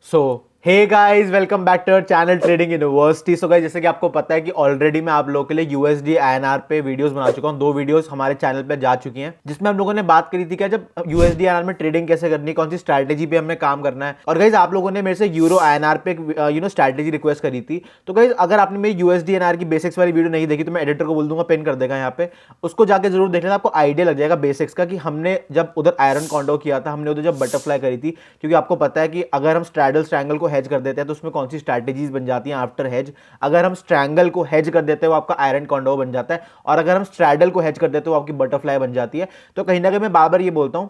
So hey guys, welcome back to our channel trading university. So guys, जैसे कि आपको पता है कि ऑलरेडी मैं आप लोगों के लिए यूएसडी आईएनआर पे वीडियोस बना चुका हूं। 2 वीडियोस हमारे चैनल पे जा चुकी हैं जिसमें हम लोगों ने बात करी थी कि जब यूएसडी आईएनआर में ट्रेडिंग कैसे करनी, कौन सी स्ट्रैटेजी पे हमें काम करना है। और गाइस, आप लोगों ने मेरे से यूरो आईएनआर पे स्ट्रैटेजी रिक्वेस्ट करी थी। तो गाइस, अगर आपने मेरी यूएसडी आईएनआर की बेसिक्स वाली वीडियो नहीं देखी तो मैं एडिटर को बोल दूंगा, पिन कर देगा यहाँ पे, उसको जाके जरूर देख लेना। आपको आइडिया लग जाएगा बेसिक्स का कि हमने जब उधर आयरन कॉन्डो किया था, हमने उधर जब बटरफ्लाई करी थी, क्योंकि आपको पता है कि अगर हम स्ट्रैडल स्ट्रैंगल को हेज कर देते हैं तो उसमें कौन सी स्ट्रैटेजीज बन जाती हैं आफ्टर हेज। अगर हम स्ट्रैंगल को हेज कर देते हैं वो आपका आयरन कॉन्डो बन जाता है, और अगर हम स्ट्रैडल को हेज कर देते हैं वो आपकी बटरफ्लाई बन जाती है। तो कहीं ना कहीं मैं बार बार ये बोलता हूं,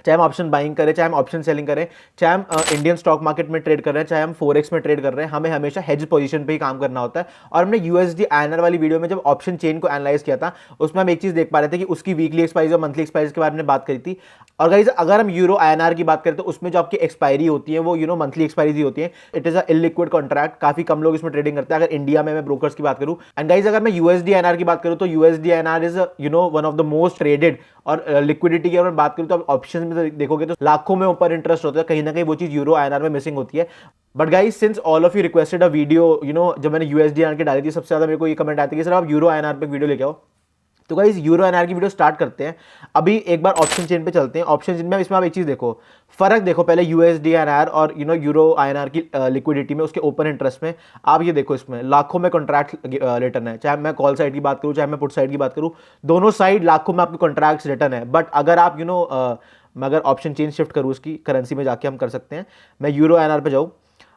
चाहे हम ऑप्शन बाइंग करें, चाहे हम ऑप्शन सेलिंग करें, चाहे हम इंडियन स्टॉक मार्केट में ट्रेड कर रहे हैं, चाहे हम फोरेक्स में ट्रेड कर रहे हैं, हमें हमेशा हेज पोजीशन पे ही काम करना होता है। और हमने यूएसडी आईएनआर वाली वीडियो में जब ऑप्शन चेन को एनालाइज किया था, उसमें हम एक चीज देख पा रहे थे कि उसकी वीकली एक्सपायरी और मंथली एक्सपायरी के बारे में बात करी थी। और गाइस, अगर हम यूरो आईएनआर की बात करें तो उसमें जो आपकी एक्सपायरी होती है वो मंथली एक्सपायरी होती है। It is a illiquid contract, काफी कम लोग इसमें ट्रेडिंग करते हैं अगर इंडिया में मैं ब्रोकर्स की बात करूं। एंड गाइस, अगर मैं यूएसडी आईएनआर की बात करूं तो USD INR is one of the most traded. और लिक्विडिटी की अगर बात करूं तो आप ऑप्शन में तो देखोगे तो लाखों में ऊपर इंटरेस्ट होता है, कहीं ना कहीं वो चीज यूरो आईएनआर में मिसिंग होती है। But guys, since all of you requested a video, जब मैंने यूएसडी आईएनआर की डाली थी, सबसे ज्यादा मेरे को ये कमेंट आती है कि सर आप यूरो आईएनआर पे वीडियो लेके आओ। तो गाइस, यूरो आईएनआर की वीडियो स्टार्ट करते हैं। अभी एक बार ऑप्शन चेन पे चलते हैं। ऑप्शन चेन में इसमें आप एक चीज देखो, फर्क देखो पहले यूएसडी आईएनआर और यूरो आईएनआर की लिक्विडिटी में, उसके ओपन इंटरेस्ट में। आप ये देखो, इसमें लाखों में कॉन्ट्रैक्ट रिटर्न है, चाहे मैं कॉल साइड की बात करूं चाहे मैं पुट साइड की बात करूं, दोनों साइड लाखों में आपके कॉन्ट्रैक्ट रिटर्न है। बट अगर आप मैं अगर ऑप्शन चेंज शिफ्ट करूं, उसकी करेंसी में जाके हम कर सकते हैं। मैं यूरो आईएनआर पे जाऊं,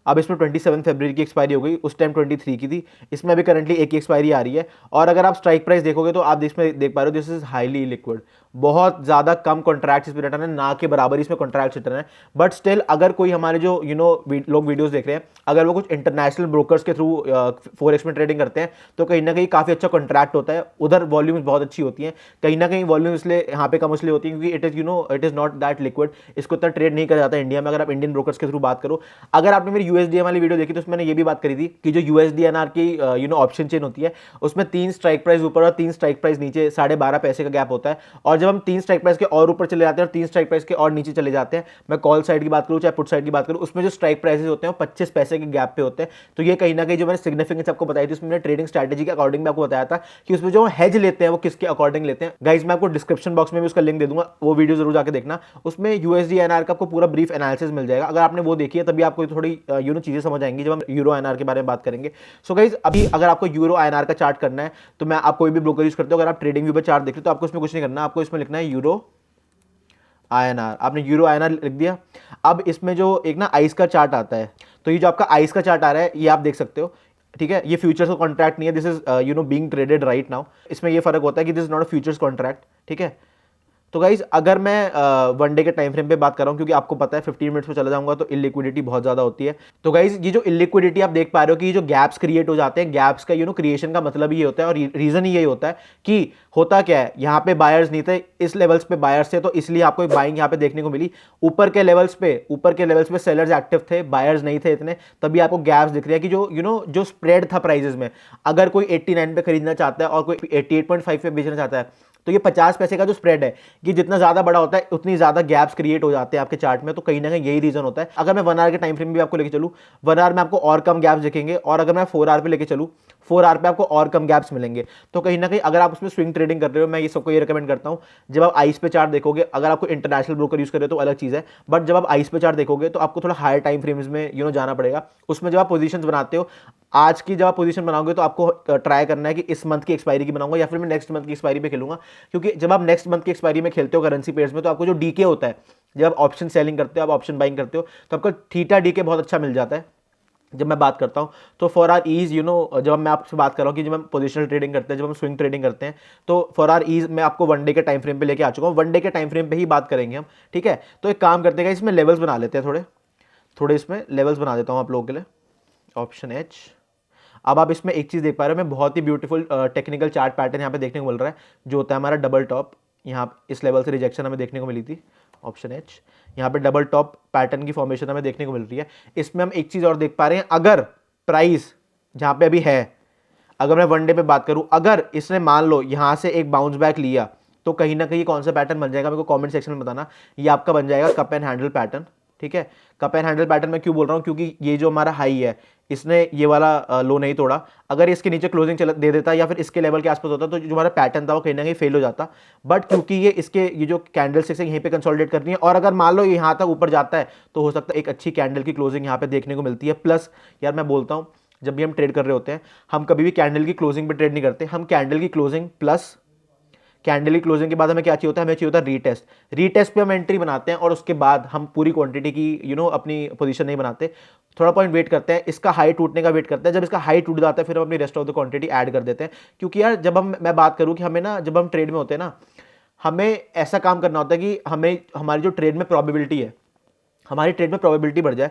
अब इसमें 27 फरवरी की एक्सपायरी हो गई, उस टाइम 23 की थी। इसमें अभी करंटली एक की एक्सपायरी आ रही है। और अगर आप स्ट्राइक प्राइस देखोगे तो आप इसमें देख पा रहे हो, दिस इज हाईली लिक्विड। बहुत ज्यादा कम कॉन्ट्रैक्ट इसमें रिटर्न है, ना के बराबर इसमें कॉन्ट्रैक्ट रिटर्न है। बट स्टिल, अगर कोई हमारे जो लोग वीडियोस देख रहे हैं, अगर वो कुछ इंटरनेशनल ब्रोकर्स के थ्रू फोरेक्स में ट्रेडिंग करते हैं तो कहीं ना कहीं काफी अच्छा कॉन्ट्रैक्ट होता है। उधर वॉल्यूम्स बहुत अच्छी होती हैं। कहीं ना कहीं वॉल्यूम इसलिए यहाँ पे कम इसलिए होती है क्योंकि it is not that liquid. इसको इतना ट्रेड नहीं करा जाता इंडिया में, अगर आप इंडियन ब्रोकर्स के थ्रू बात करो। अगर आपने मेरी यूएसडी वाली वीडियो देखी तो उसमें मैंने ये भी बात करी थी कि जो यूएसडी एनआर की ऑप्शन चेन होती है, उसमें 3 स्ट्राइक प्राइस ऊपर और 3 स्ट्राइक प्राइस नीचे 12.5 पैसे का गैप होता है। और जब हम 3 स्ट्राइक प्राइस के और ऊपर चले जाते हैं और 3 स्ट्राइक प्राइस के और नीचे चले जाते हैं, मैं कॉल साइड की बात करूं चाहे पुट साइड की बात करूं, उसमें जो स्ट्राइक प्राइसेस होते हैं वो 25 पैसे के गैप पे होते हैं। तो ये कहीं ना कहीं जो मैंने सिग्निफिकेंस आपको बताई थी, उसमें मैंने ट्रेडिंग स्ट्रैटेजी के अकॉर्डिंग में आपको बताया था कि उसमें जो हेज लेते हैं वो किसके अकॉर्डिंग लेते हैं। गाइस, मैं आपको डिस्क्रिप्शन बॉक्स में भी उसका लिंक दे दूंगा, वो वीडियो जरूर जाके देखना। उसमें यूएसडी एनआर का आपको पूरा ब्रीफ एनालिसिस मिल जाएगा। अगर आपने वो देखी है तभी आपको थोड़ी चीजें समझ आएंगी जब हम यूरो एनआर के बारे में बात करेंगे। सो गाइस, अभी अगर आपको यूरो आईएनआर का चार्ट करना है तो मैं आप कोई भी ब्रोकर यूज करते हो, अगर आप ट्रेडिंग व्यू पे चार्ट देख रहे हो तो आपको इसमें कुछ नहीं करना, आपको इसमें लिखना है यूरो आईएनआर। आपने यूरो आईएनआर लिख दिया। अब इसमें जो एक ना आइस का चार्ट आता है, तो ये जो आपका आइस का चार्ट आ रहा है ये आप देख सकते हो, ठीक है। ये फ्यूचर्स का कॉन्ट्रैक्ट नहीं है, this is being traded right now. इसमें ये फर्क होता है कि this is not a futures contract, ठीक है। तो गाइज, अगर मैं वन डे के टाइम फ्रेम पे बात कर रहा हूं, क्योंकि आपको पता है 15 मिनट्स में चला जाऊंगा तो इलिक्विडिटी बहुत ज्यादा होती है। तो गाइज, ये जो इलिक्विडिटी आप देख पा रहे हो कि ये जो गैप्स क्रिएट हो जाते हैं, गैप्स का क्रिएशन का मतलब ही होता है, और रीजन ही यही होता है कि होता क्या है, यहाँ पे बायर्स नहीं थे, इस लेवल्स पे बायर्स थे, तो इसलिए आपको एक बाइंग यहाँ पे देखने को मिली। ऊपर के लेवल्स पे सेलर्स एक्टिव थे, बायर्स नहीं थे इतने, तभी आपको गैप्स दिख रहे हैं कि जो स्प्रेड था प्राइजेस में। अगर कोई 89 पे खरीदना चाहता है और कोई 88.5 पे बेचना चाहता है, तो ये 50 पैसे का जो स्प्रेड है, कि जितना ज्यादा बड़ा होता है उतनी ज्यादा गैप्स क्रिएट हो जाते हैं आपके चार्ट में। तो कहीं ना कहीं यही रीजन होता है। अगर मैं 1 आवर के टाइम फ्रेम भी आपको लेके चलूं, 1 आवर में आपको और कम गैप्स दिखेंगे, और अगर मैं 4 आवर पे लेके चलूं, 4 आवर पे आपको और कम गैप्स मिलेंगे। तो कहीं ना कहीं अगर आप उसमें स्विंग ट्रेडिंग कर रहे हो, मैं ये सबको ये रिकमेंड करता हूं, जब आप आइस पे चार्ट देखोगे, अगर आपको इंटरनेशनल ब्रोकर यूज कर रहे हो तो अलग चीज है, बट जब आप आइस पे चार्ट देखोगे तो आपको थोड़ा हायर टाइम फ्रेम्स में जाना पड़ेगा। उसमें जब आप पोजीशंस बनाते हो, आज की जब आप पोजीशन बनाओगे तो आपको ट्राई करना है कि इस मंथ की एक्सपायरी की बनाऊंगा या फिर मैं नेक्स्ट मंथ की एक्सपायरी पे खेलूंगा। क्योंकि जब आप नेक्स्ट मंथ की एक्सपायरी में खेलते हो करेंसी पेयर्स में, तो आपको जो डीके होता है, जब आप ऑप्शन सेलिंग करते हो, आप ऑप्शन बाइंग करते हो, तो आपका थीटा डीके बहुत अच्छा मिल जाता है जब मैं बात करता हूं। तो फॉर आर ईज जब मैं आपसे बात कर रहा हूं कि जब हम पोजिशनल ट्रेडिंग करते हैं, जब हम स्विंग ट्रेडिंग करते हैं, तो फॉर आर ईज मैं आपको वन डे के टाइम फ्रेम पे लेके आ चुका हूं। वन डे के टाइम फ्रेम पे ही बात करेंगे हम, ठीक है। तो एक काम करते हैं, इसमें लेवल्स बना लेते हैं, थोड़े थोड़े इसमें लेवल्स बना देता हूं आप लोगों के लिए। Option H. अब आप इसमें एक चीज देख पा रहे हो, मैं बहुत ही ब्यूटीफुल टेक्निकल चार्ट पैटर्न यहाँ पे देखने को मिल रहा है, जो होता है हमारा डबल टॉप। यहाँ इस लेवल से रिजेक्शन हमें देखने को मिली थी, ऑप्शन एच। यहाँ पे डबल टॉप पैटर्न की फॉर्मेशन हमें देखने को मिल रही है। इसमें हम एक चीज और देख पा रहे हैं, अगर प्राइस जहां पे अभी है, अगर मैं वन डे पे बात करूं, अगर इसने मान लो यहां से एक बाउंस बैक लिया, तो कहीं ना कहीं कौन सा पैटर्न बन जाएगा, मेरे को कमेंट सेक्शन में बताना। ये आपका बन जाएगा कप एंड हैंडल पैटर्न, ठीक है। कप एंड हैंडल पैटर्न में क्यों बोल रहा हूँ, क्योंकि ये जो हमारा हाई है इसने ये वाला लो नहीं तोड़ा। अगर इसके नीचे क्लोजिंग दे देता या फिर इसके लेवल के आसपास होता तो जो हमारा पैटर्न था वो कहीं ना कहीं फेल हो जाता। बट क्योंकि ये जो कैंडल स्टिक्स है यहीं पे कंसोलिडेट करनी है, और अगर मान लो यहाँ तक ऊपर जाता है तो हो सकता है एक अच्छी कैंडल की क्लोजिंग यहाँ पे देखने को मिलती है। प्लस यार मैं बोलता हूँ, जब भी हम ट्रेड कर रहे होते हैं हम कभी भी कैंडल की क्लोजिंग पे ट्रेड नहीं करते, हम कैंडल की क्लोजिंग प्लस कैंडल की क्लोजिंग के बाद हमें क्या चाहिए होता है, हमें चाहिए होता है रीटेस्ट। रीटेस्ट पे हम एंट्री बनाते हैं और उसके बाद हम पूरी क्वांटिटी की अपनी पोजीशन नहीं बनाते, थोड़ा पॉइंट वेट करते हैं, इसका हाई टूटने का वेट करते हैं। जब इसका हाई टूट जाता है फिर हम अपनी rest of the quantity add कर देते हैं। क्योंकि यार जब मैं बात करूं कि हमें ना, जब हम ट्रेड में होते हैं ना, हमें ऐसा काम करना होता है कि हमें हमारी जो ट्रेड में प्रोबेबिलिटी है, हमारी ट्रेड में प्रोबेबिलिटी बढ़ जाए।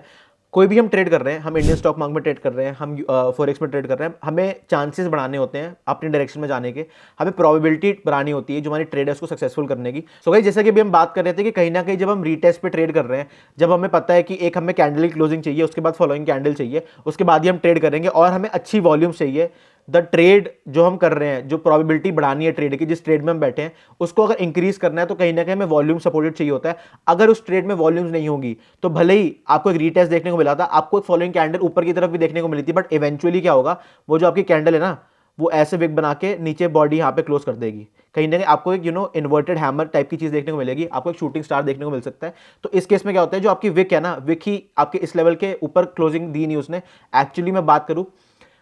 कोई भी हम ट्रेड कर रहे हैं, हम इंडियन स्टॉक मार्केट में ट्रेड कर रहे हैं, हम फॉरेक्स में ट्रेड कर रहे हैं, हमें चांसेस बढ़ाने होते हैं अपनी डायरेक्शन में जाने के, हमें प्रोबेबिलिटी बढ़ानी होती है जो हमारी ट्रेड है उसको सक्सेसफुल करने की। सो गाइस जैसा कि अभी हम बात कर रहे थे कि कहीं ना कहीं जब हम रीटेस्ट पे ट्रेड कर रहे हैं, जब हमें पता है कि एक हमें कैंडल की क्लोजिंग चाहिए, उसके बाद फॉलोइंग कैंडल चाहिए, उसके बाद ही हम ट्रेड करेंगे, और हमें अच्छी वॉल्यूम्स चाहिए, द ट्रेड जो हम कर रहे हैं, जो प्रोबेबिलिटी बढ़ानी है ट्रेड की, जिस ट्रेड में हम बैठे हैं उसको अगर इंक्रीज करना है तो कहीं ना कहीं हमें वॉल्यूम सपोर्टेड चाहिए होता है। अगर उस ट्रेड में वॉल्यूम्स नहीं होगी तो भले ही आपको एक रीटेस्ट देखने को मिला था, आपको एक फॉलोइंग कैंडल ऊपर की तरफ भी देखने को मिली थी, बट इवेंचुअली क्या होगा, वो जो आपकी कैंडल है ना, वो ऐसे विक बना के नीचे बॉडी यहाँ पे क्लोज कर देगी। कहीं ना कहीं आपको एक इन्वर्टेड हैमर टाइप की चीज देखने को मिलेगी, आपको एक शूटिंग स्टार देखने को मिल सकता है। तो इस केस में क्या होता है, जो आपकी विक है ना, विक ही आपके इस लेवल के ऊपर क्लोजिंग दी नहीं उसने। एक्चुअली मैं बात करूं,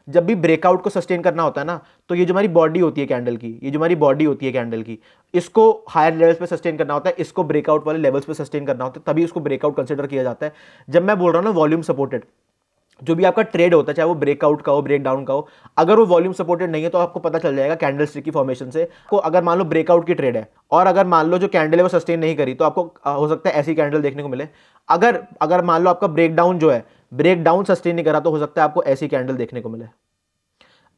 जब भी ब्रेकआउट को सस्टेन करना होता है ना, तो ये जो हमारी बॉडी होती है कैंडल की, ये जो हमारी बॉडी होती है कैंडल की, इसको हायर लेवल्स पे सस्टेन करना होता है, इसको ब्रेकआउट वाले लेवल्स पे सस्टेन करना होता है, तभी उसको ब्रेकआउट कंसिडर किया जाता है। जब मैं बोल रहा हूं ना वॉल्यूम सपोर्टेड, जो भी आपका ट्रेड होता है, चाहे वो ब्रेकआउट का हो, ब्रेक डाउन का हो, अगर वो वॉल्यूम सपोर्टेड नहीं है तो आपको पता चल जाएगा कैंडल स्टिक की फॉर्मेशन से। को अगर मान लो ब्रेकआउट की ट्रेड है और अगर मान लो जो कैंडल है वो सस्टेन नहीं करी, तो आपको हो सकता है ऐसी कैंडल देखने को मिले। अगर अगर मान लो आपका ब्रेक डाउन जो है, ब्रेक डाउन सस्टेन नहीं करा, तो हो सकता है आपको ऐसी कैंडल देखने को मिले।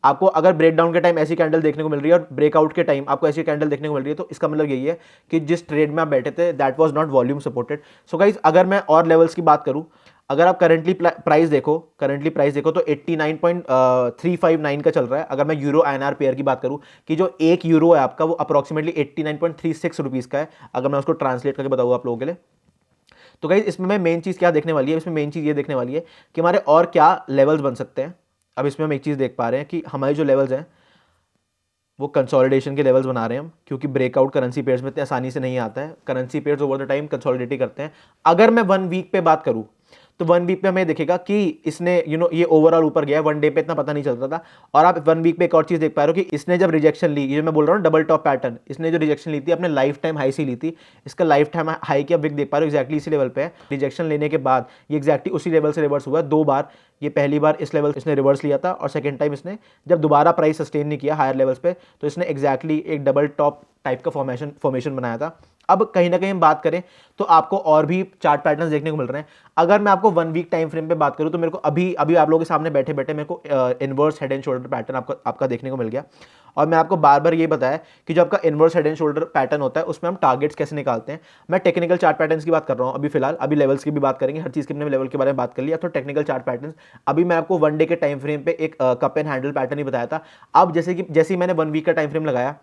आपको अगर ब्रेक डाउन के टाइम ऐसी कैंडल देखने को मिल रही है और ब्रेकआउट के टाइम आपको ऐसी कैंडल देखने को मिल रही है, तो इसका मतलब यही है कि जिस ट्रेड में आप बैठे थे that was not volume supported. So guys, अगर मैं और लेवल्स की बात करूं, अगर आप करंटली प्राइस देखो तो 89.359 का चल रहा है। अगर मैं यूरो आईएनआर पेयर की बात करूं कि जो 1 यूरो है आपका, वो अप्रोक्सीमेटली 89.36 रुपीज़ का है, अगर मैं उसको ट्रांसलेट करके बताऊँ आप लोगों के लिए। तो गाइस इसमें मेन चीज़ क्या देखने वाली है, इसमें मेन चीज़ ये देखने वाली है कि हमारे और क्या लेवल्स बन सकते हैं। अब इसमें हम एक चीज़ देख पा रहे हैं कि हमारे जो लेवल्स हैं वो कंसोलिडेशन के लेवल्स बना रहे हैं हम, क्योंकि ब्रेकआउट करेंसी पेयर्स में इतनी आसानी से नहीं आता है। Currency pairs over the time consolidate ही करते हैं। अगर मैं 1 वीक पे बात करूं तो 1 वीक पे हमें दिखेगा कि इसने ये ओवरऑल ऊपर गया है, 1 डे पे इतना पता नहीं चलता था। और आप 1 वीक पे एक और चीज देख पा रहे हो कि इसने जब रिजेक्शन ली, ये मैं बोल रहा हूँ डबल टॉप पैटर्न, इसने जो रिजेक्शन ली थी अपने लाइफ टाइम हाई से ली थी, इसका लाइफ टाइम हाई की आप विक देख पा रहे हो एक्जैक्टली इसी लेवल पे है। रिजेक्शन लेने के बाद ये एक्जैक्टली उसी लेवल से रिवर्स हुआ 2 बार। ये पहली बार इस लेवल इसने रिवर्स लिया था, और सेकंड टाइम इसने जब दोबारा प्राइस सस्टेन नहीं किया हायर लेवल्स पे, तो इसने एक्जैक्टली एक डबल टॉप टाइप का फॉर्मेशन बनाया था। अब कहीं ना कहीं हम बात करें तो आपको और भी चार्ट पैटर्न्स देखने को मिल रहे हैं। अगर मैं आपको 1 वीक टाइम फ्रेम पे बात करूं तो मेरे को अभी आप लोगों के सामने बैठे बैठे मेरे को inverse head and shoulder pattern आपका देखने को मिल गया। और मैं आपको बार बार ये बताया कि जो आपका inverse head and shoulder pattern होता है उसमें हम टारगेट्स कैसे निकालते हैं। मैं टेक्निकल चार्ट पैटर्न्स की बात कर रहा हूँ अभी फिलहाल, अभी लेवल्स की भी बात करेंगे, हर चीज़ के अपने लेवल के बारे में बात कर लिया। तो टेक्निकल चार्ट पैटर्न्स, अभी मैं आपको 1 डे के टाइम फ्रेम पे एक कप एंड हैंडल पैटर्न ही बताया था। अब जैसे ही मैंने 1 वीक का टाइम फ्रेम लगाया,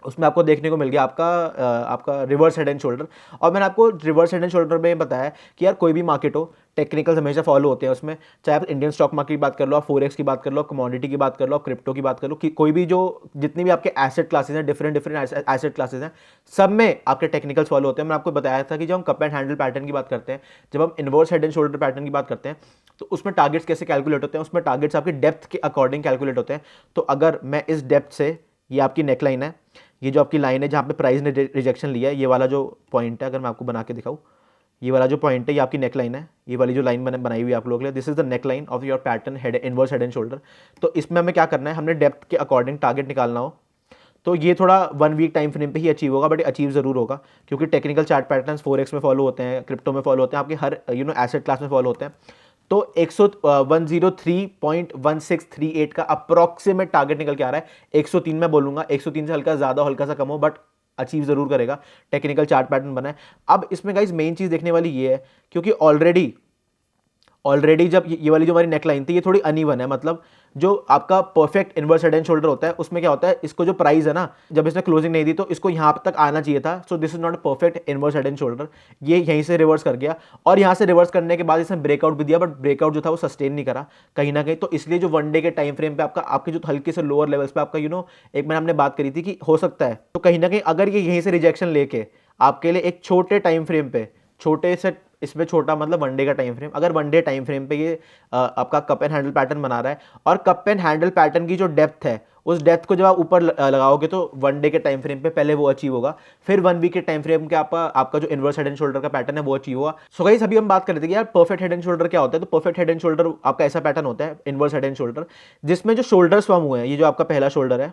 उसमें आपको देखने को मिल गया आपका रिवर्स हेड एंड शोल्डर। और मैंने आपको रिवर्स हेड एंड शोल्डर में बताया कि यार कोई भी मार्केट हो, टेक्निकल्स हमेशा फॉलो होते हैं उसमें। चाहे आप इंडियन स्टॉक मार्केट की बात कर लो, आप फॉरेक्स की बात कर लो, कमोडिटी की बात कर लो, आप क्रिप्टो की बात कर लो, कि कोई भी जो जितनी भी आपके एसेट क्लासेस हैं, डिफरेंट एसेट क्लासेस हैं, सब में आपके टेक्निकल्स फॉलो होते हैं। मैंने आपको बताया था कि जब हम कप एंड हैंडल पैटर्न की बात करते हैं, जब हम inverse head and shoulder pattern की बात करते हैं, तो उसमें टारगेट्स कैसे कैलकुलेट होते हैं, उसमें टारगेट्स आपकी डेप्थ के अकॉर्डिंग कैलकुलेट होते हैं। तो अगर मैं इस डेप्थ से, ये आपकी नेकलाइन है, ये जो आपकी लाइन है जहाँ पे प्राइस ने रिजेक्शन लिया है, ये वाला जो पॉइंट है, अगर मैं आपको बना के दिखाऊँ, ये वाला जो पॉइंट है ये आपकी नेकलाइन है, ये वाली जो लाइन मैंने बनाई हुई है आप लोगों के लिए, this is the neckline of your pattern inverse head and shoulder. तो इसमें हमें क्या करना है, हमने डेप्थ के अकॉर्डिंग टारगेट निकालना हो, तो ये थोड़ा 1 वीक टाइम फ्रेम पे ही अचीव होगा, बट अचीव जरूर होगा, क्योंकि टेक्निकल चार्ट पैटर्न्स फॉरेक्स में फॉलो होते हैं, क्रिप्टो में फॉलो होते हैं, आपके हर एसेट क्लास में फॉलो होते हैं। तो 103.1638 का अप्रॉक्सीमेट टारगेट निकल के आ रहा है। 103 में बोलूंगा, 103 से हल्का ज़्यादा हल्का सा कम हो, बट अचीव जरूर करेगा। टेक्निकल चार्ट पैटर्न बना है। अब इसमें गाइस मेन चीज़ देखने वाली ये है, क्योंकि ऑलरेडी ऑलरेडी जब ये वाली जो हमारी नेक लाइन थी ये थोड़ी अनइवन है, मतलब जो आपका perfect inverse head and shoulder होता है उसमें क्या होता है, इसको जो प्राइस है ना, जब इसने क्लोजिंग नहीं दी तो इसको यहाँ तक आना चाहिए था। So this is not a perfect inverse head and shoulder, ये यहीं से रिवर्स कर गया और यहाँ से रिवर्स करने के बाद इसने ब्रेकआउट भी दिया, बट ब्रेकआउट जो था वो सस्टेन नहीं करा कहीं ना कहीं। तो इसलिए जो वन डे के टाइम फ्रेम पे आपका आपके जो हल्के से लोअर लेवल्स पे आपका एक मैंने हमने बात करी थी कि हो सकता है, तो कहीं ना कहीं अगर ये यहीं से रिजेक्शन लेके आपके लिए एक छोटे टाइम फ्रेम पे, छोटे से इसमें छोटा मतलब वन डे का टाइम फ्रेम, अगर वन डे टाइम फ्रेम पे ये आपका कप एंड हैंडल पैटर्न बना रहा है और कप एंड हैंडल पैटर्न की जो डेप्थ है उस डेप्थ को जब आप ऊपर लगाओगे तो वन डे के टाइम फ्रेम पे पहले वो अचीव होगा, फिर वन वीक के टाइम फ्रेम के आपका जो इनवर्स हेड एंड शोल्डर का पैटर्न है वो अचीव होगा। सो गाइस अभी हम बात कर रहे थे कि यार परफेक्ट हेड एंड शोल्डर क्या होता है। तो परफेक्ट हेड एंड शोल्डर आपका ऐसा पैटर्न होता है इनवर्स हेड एंड शोल्डर जिसमें जो शोल्डर्स फॉर्म हुए हैं, ये जो आपका पहला शोल्डर है,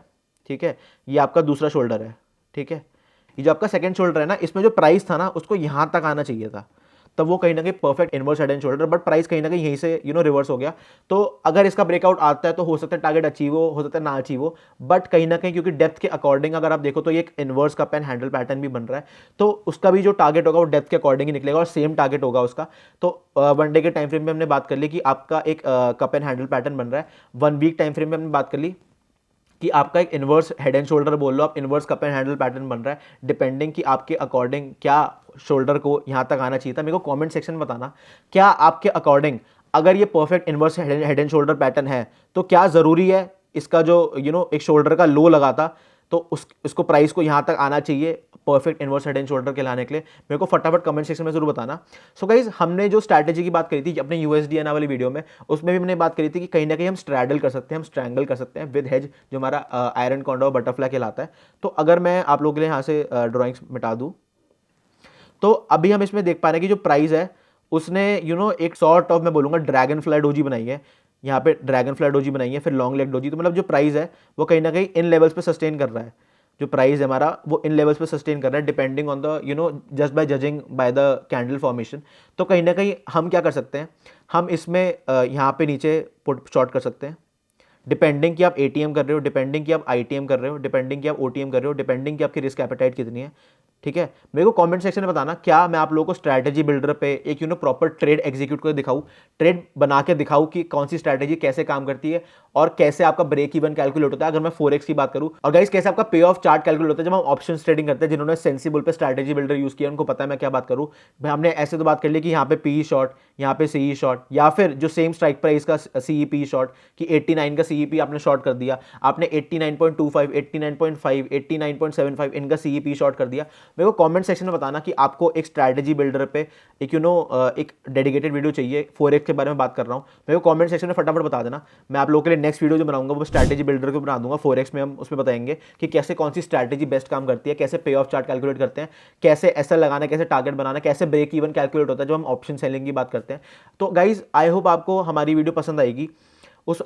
ठीक है, ये आपका दूसरा शोल्डर है, ठीक है, ये जो आपका सेकंड शोल्डर है ना, इसमें जो प्राइस था ना उसको यहां तक आना चाहिए था, तब वो कहीं ना कहीं perfect inverse head and shoulder, but price कहीं ना कहीं यहीं से रिवर्स हो गया। तो अगर इसका ब्रेकआउट आता है तो हो सकता है टारगेट अचीव हो सकता है ना अचीव हो, बट कहीं ना कहीं क्योंकि डेप्थ के अकॉर्डिंग अगर आप देखो तो ये एक inverse cup and handle pattern भी बन रहा है, तो उसका भी जो टारगेट होगा वो डेप्थ के अकॉर्डिंग ही निकलेगा और सेम टारगेट होगा उसका। तो वन डे के टाइम फ्रेम में हमने बात कर ली कि आपका एक कप एंड हैंडल पैटर्न बन रहा है, वन वीक टाइम फ्रेम में हमने बात कर ली कि आपका एक इनवर्स हेड एंड शोल्डर बोल लो आप, inverse cup and handle pattern बन रहा है, डिपेंडिंग कि आपके अकॉर्डिंग क्या शोल्डर को यहां तक आना चाहिए था। मेरे को कमेंट सेक्शन में बताना क्या आपके अकॉर्डिंग अगर ये perfect inverse head and shoulder pattern है तो क्या जरूरी है इसका जो एक शोल्डर का लो लगा था तो उसको प्राइस को यहां तक आना चाहिए perfect inverse head and shoulder के लाने के लिए, मेरे को फटाफट कमेंट सेक्शन में जरूर बताना। सो गाइज हमने जो स्ट्रैटेजी की बात करी थी अपने यूएसडीएनआर वाली वीडियो में, उसमें भी मैंने बात करी थी कि कहीं ना कहीं हम स्ट्रैडल कर सकते हैं, हम स्ट्रैंगल कर सकते हैं विद हेज, जो हमारा आयरन कॉन्डा बटरफ्लाई कहलाता है। तो अगर मैं आप लोगों के लिए यहाँ से ड्रॉइंग्स मिटा दूँ तो अभी हम इसमें देख पा रहे हैं कि जो प्राइस है उसने एक सॉर्ट ऑफ मैं बोलूंगा ड्रैगन फ्लाई डोजी बनाई है, यहाँ पे ड्रैगन फ्लाई डोजी बनाई है, फिर लॉन्ग लेग डोजी। तो मतलब जो प्राइस है वो कहीं ना कहीं इन लेवल्स पे सस्टेन कर रहा है, जो प्राइस है हमारा वो इन लेवल्स पे सस्टेन कर रहा है depending on the just by judging by the candle formation. तो कहीं ना कहीं हम क्या कर सकते हैं, हम इसमें यहाँ पे नीचे पुट शॉर्ट कर सकते हैं, डिपेंडिंग कि आप एटीएम कर रहे हो, डिपेंडिंग कि आप आईटीएम कर रहे हो, डिपेंडिंग कि आप ओटीएम कर रहे हो, डिपेंडिंग कि आपकी रिस्क एपेटाइट कितनी है, ठीक है। मेरे को कमेंट सेक्शन में बताना क्या मैं आप लोगों को स्ट्रैटेजी बिल्डर पे एक प्रॉपर ट्रेड एग्जीक्यूट करके दिखाऊं, ट्रेड बना के दिखाऊं कि कौन सी स्ट्रैटेजी कैसे काम करती है और कैसे आपका ब्रेक इवन कैलकुलेट होता है अगर मैं फोरेक्स की बात करूं, और गाइस कैसे आपका पे ऑफ चार्ट कैलकुलेट होता है जब हम ऑप्शंस ट्रेडिंग करते हैं। जिन्होंने सेंसिबल पे स्ट्रैटेजी बिल्डर यूज किया उनको पता है मैं क्या बात करूं। हमने ऐसे तो बात कर ली कि यहाँ पे पीई शॉर्ट, यहाँ पे सीई शॉर्ट, या फिर जो सेम स्ट्राइक प्राइस का सीई पी शॉर्ट कि 89 का सीई पी आपने शॉर्ट कर दिया, आपने 89.25, 89.5, 89.75 इनका सीई पी शॉर्ट कर दिया। मेरे को कमेंट सेक्शन में बताना कि आपको एक स्ट्रैटेजी बिल्डर पे एक एक डेडिकेटेड वीडियो चाहिए, फोरेक्स के बारे में बात कर रहा हूं, मेरे को कमेंट सेक्शन में फटाफट बता देना। मैं आप लोगों के लिए नेक्स्ट वीडियो जो बनाऊंगा वो स्ट्रैटेजी बिल्डर को बना दूंगा फोरेक्स में, हम उसमें बताएंगे कि कैसे कौन सी स्ट्रैटेजी बेस्ट काम करती है, कैसे पे ऑफ चार्ट कैलकुलेट करते हैं, कैसे ऐसा लगाना, कैसे टारगेट बनाना, कैसे ब्रेक इवन कैलकुलेट होता है जब हम ऑप्शन सेलिंग की बात करते हैं। तो गाइज आई होप आपको हमारी वीडियो पसंद आएगी।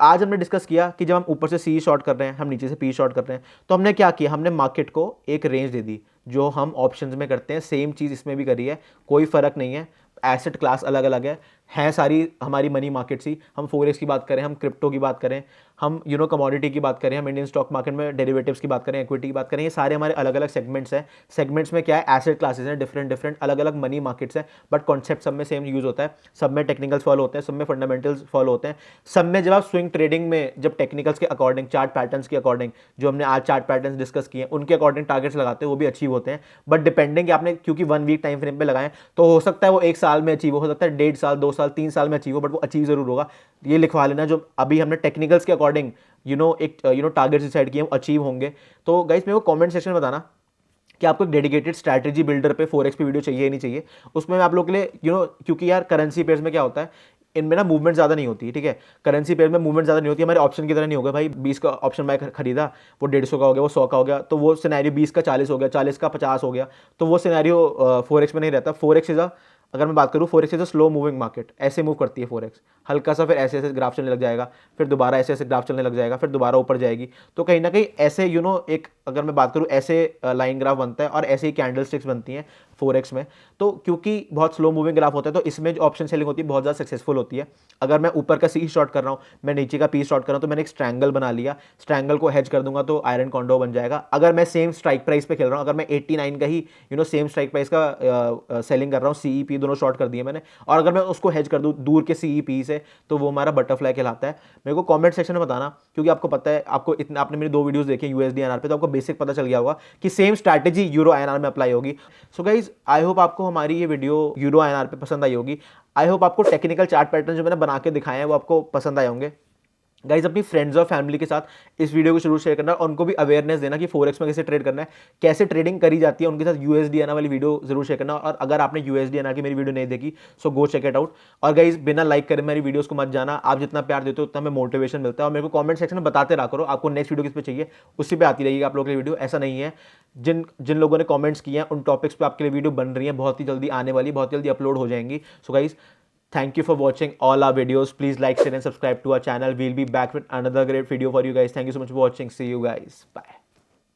आज हमने डिस्कस किया कि जब हम ऊपर से सी शॉर्ट कर रहे हैं, हम नीचे से पी शॉर्ट कर रहे हैं, तो हमने क्या किया, हमने मार्केट को एक रेंज दे दी जो हम ऑप्शंस में करते हैं, सेम चीज़ इसमें भी करी है, कोई फर्क नहीं है, एसेट क्लास अलग अलग है सारी हमारी मनी मार्केट्स ही, हम फोरेक्स की बात करें, हम क्रिप्टो की बात करें, हम कमोडिटी की बात करें, हम इंडियन स्टॉक मार्केट में डेरिवेटिव्स की बात करें, इक्विटी की बात करें, ये सारे हमारे अलग अलग सेगमेंट्स हैं। सेगमेंट्स में क्या है, एसेट क्लासेस हैं, डिफरेंट अलग अलग मनी मार्केट्स हैं, बट कॉन्सेप्ट सब में सेम यूज होता है, सब में टेक्निकल्स फॉलो होते हैं, सब में फंडामेंटल्स फॉलो होते हैं, सब में जब आप स्विंग ट्रेडिंग में जब टेक्निकल्स के अकॉर्डिंग, चार्ट पैटर्न्स के अकॉर्डिंग, जो हमने आज चार्ट पैटर्न्स डिस्कस किए उनके अकॉर्डिंग टारगेट्स लगाते हैं, वो भी अचीव होते हैं। बट डिपेंडिंग कि आपने क्योंकि वन वीक टाइम फ्रेम पे लगाए तो हो सकता है वो एक साल में अचीव हो सकता है, 1.5 साल, 2 साल, 3 साल में अचीव हो, बट वो अचीव जरूर होगा। ये लिखवा लेना, जो अभी हमने टेक्निकल्स के अकॉर्डिंग एक टारगेट्स डिसाइड किए अचीव होंगे। तो गाइस मेरे को कमेंट सेक्शन में बताना कि आपको एक डेडिकेटेड स्ट्रैटेजी बिल्डर पे फोरेक्स पे वीडियो चाहिए नहीं चाहिए। उसमें मैं आप लोग के लिए क्योंकि यार करेंसी पेयर्स में क्या होता है, इनमें ना मूवमेंट ज़्यादा नहीं होती है, ठीक है, करेंसी पेयर में मूवमेंट ज़्यादा नहीं होती है, हमारे ऑप्शन की तरह नहीं होगा भाई 20 का ऑप्शन मैं खरीदा वो 150 का हो गया, वो 100 का हो गया, तो वो सिनेरियो 20 का 40 हो गया, 40 का 50 हो गया, तो वो सिनेरियो फोरेक्स में नहीं रहता। फोरेक्स इज अगर मैं बात करूँ, forex is a slow moving market, ऐसे मूव करती है फोरेक्स, हल्का सा फिर ऐसे ऐसे ग्राफ चलने लग जाएगा, फिर दोबारा ऐसे ऐसे ग्राफ चलने लग जाएगा, फिर दोबारा ऊपर जाएगी। तो कहीं ना कहीं ऐसे एक अगर मैं बात करूँ ऐसे लाइन ग्राफ बनता है और ऐसे ही कैंडल स्टिक्स बनती हैं 4x में। तो क्योंकि बहुत स्लो मूविंग ग्राफ होता है तो इसमें जो ऑप्शन सेलिंग होती है बहुत ज़्यादा सक्सेसफुल होती है। अगर मैं ऊपर का सी शॉर्ट कर रहा हूँ, मैं नीचे का पी शॉर्ट कर रहा हूँ, तो मैंने एक स्ट्रैंगल बना लिया, स्ट्रैंगल को हेज कर दूंगा तो आयरन कॉन्डो बन जाएगा। अगर मैं सेम स्ट्राइक प्राइस पे खेल रहा हूँ, अगर मैं 89 का ही सेम स्ट्राइक प्राइस का सेलिंग कर रहा हूँ, सीई पी दोनों शॉर्ट कर दिए मैंने, और अगर मैं उसको हेज कर दूँ दूर के सीई पी से, तो वो हमारा बटरफ्लाई कहलाता है। मेरे को कमेंट सेक्शन में बताना, क्योंकि आपको पता है, आपको इतना, आपने मेरी 2 वीडियोस देखी यूएसडी एनआर पे, तो आपको बेसिक पता चल गया होगा कि सेम स्ट्रैटेजी यूरो आईएनआर में अप्लाई होगी। सो गाइज, आई होप आपको हमारी ये वीडियो यूरो आईएनआर पे पसंद आई होगी। आई होप आपको टेक्निकल चार्ट पैटर्न जो मैंने बना के दिखाए हैं वो आपको पसंद आए होंगे। गाइज, अपनी फ्रेंड्स और फैमिली के साथ इस वीडियो को जरूर शेयर करना और उनको भी अवेयरनेस देना कि फोरेक्स में कैसे ट्रेड करना है, कैसे ट्रेडिंग करी जाती है। उनके साथ यूएसडी एनआर वाली वीडियो जरूर शेयर करना। और अगर आपने यूएसडी एनआर की मेरी वीडियो नहीं देखी, सो गो चेक इट आउट। और गाइज, बिना लाइक करे मेरी वीडियोस को मत जाना, आप जितना प्यार देते हो उतना हमें मोटिवेशन मिलता है। और मेरे को कमेंट सेक्शन में बताते रहा करो आपको नेक्स्ट वीडियो किस पे चाहिए, उसी पे आती रहेगी आप लोगों की वीडियो। ऐसा नहीं है, जिन जिन लोगों ने कमेंट्स किए हैं उन टॉपिक्स पे आपके लिए वीडियो बन रही है, बहुत ही जल्दी आने वाली, बहुत जल्दी अपलोड हो जाएंगी। So guys, thank you for watching all our videos. Please like, share and subscribe to our channel. We'll be back with another great video for you guys. Thank you so much for watching. See you guys. Bye.